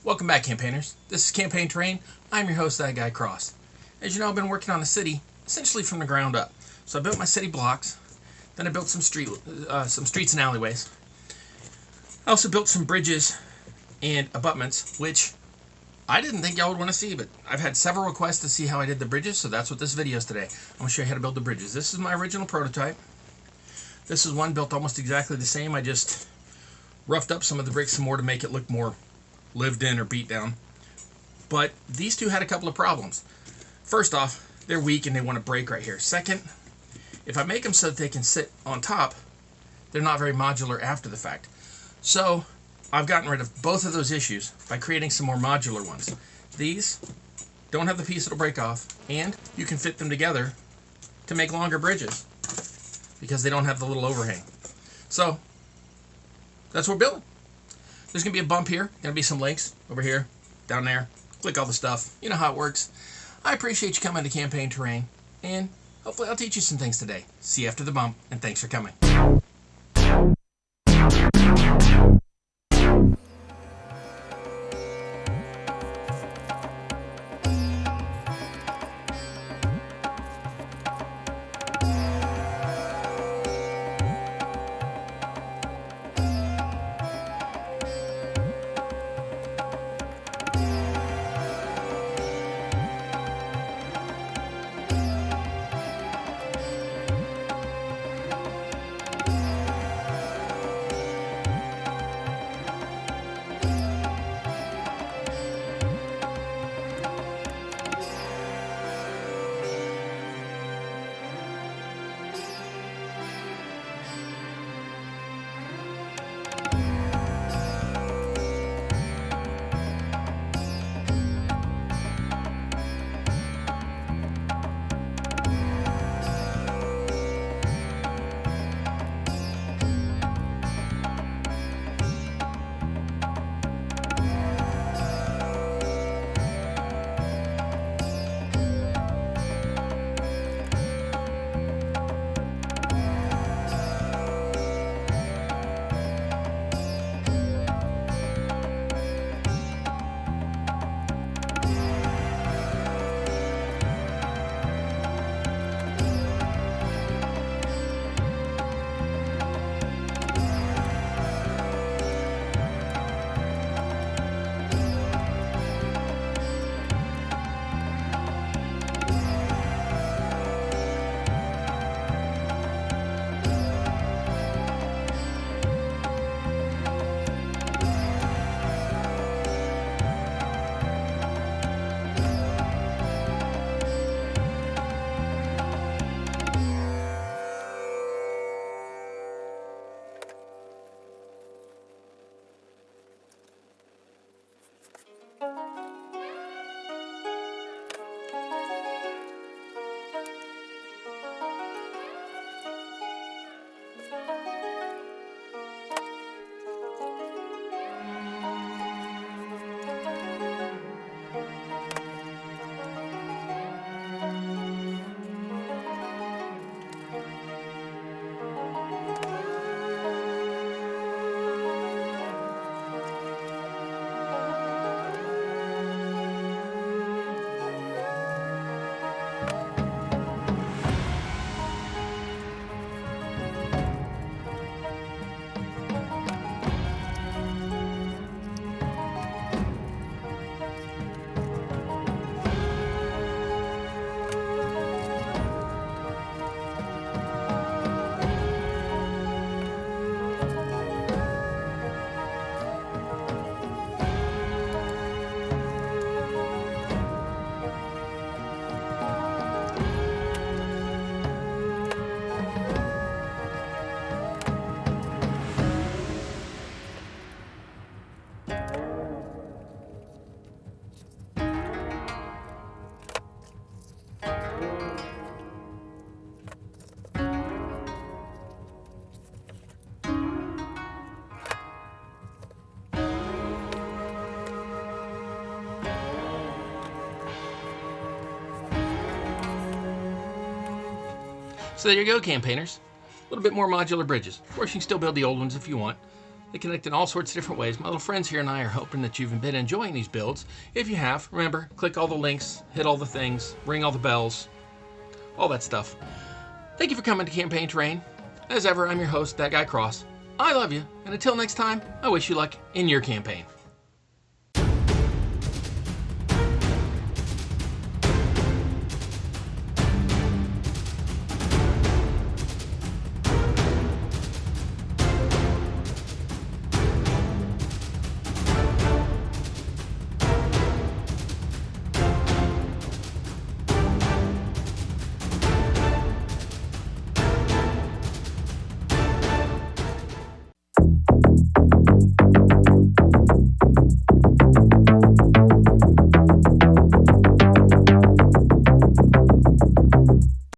Welcome back, campaigners. This is Campaign Terrain. I'm your host, That Guy Cross. As you know, I've been working on the city essentially from the ground up. So I built my city blocks, then I built some streets and alleyways. I also built some bridges and abutments, which I didn't think y'all would want to see, but I've had several requests to see how I did the bridges, so that's what this video is today. I'm going to show you how to build the bridges. This is my original prototype. This is one built almost exactly the same. I just roughed up some of the bricks some more to make it look more lived in or beat down. But these two had a couple of problems. First off, they're weak and they want to break right here. Second, if I make them so that they can sit on top, they're not very modular after the fact. So I've gotten rid of both of those issues by creating some more modular ones. These don't have the piece that'll break off, and you can fit them together to make longer bridges because they don't have the little overhang. So that's what we're building. There's going to be a bump here. Going to be some links over here, down there. Click all the stuff. You know how it works. I appreciate you coming to Campaign Terrain, and hopefully I'll teach you some things today. See you after the bump, and thanks for coming. So there you go, campaigners. A little bit more modular bridges. Of course, you can still build the old ones if you want. They connect in all sorts of different ways. My little friends here and I are hoping that you've been enjoying these builds. If you have, remember, click all the links, hit all the things, ring all the bells, all that stuff. Thank you for coming to Campaign Terrain. As ever, I'm your host, That Guy Cross. I love you, and until next time, I wish you luck in your campaign.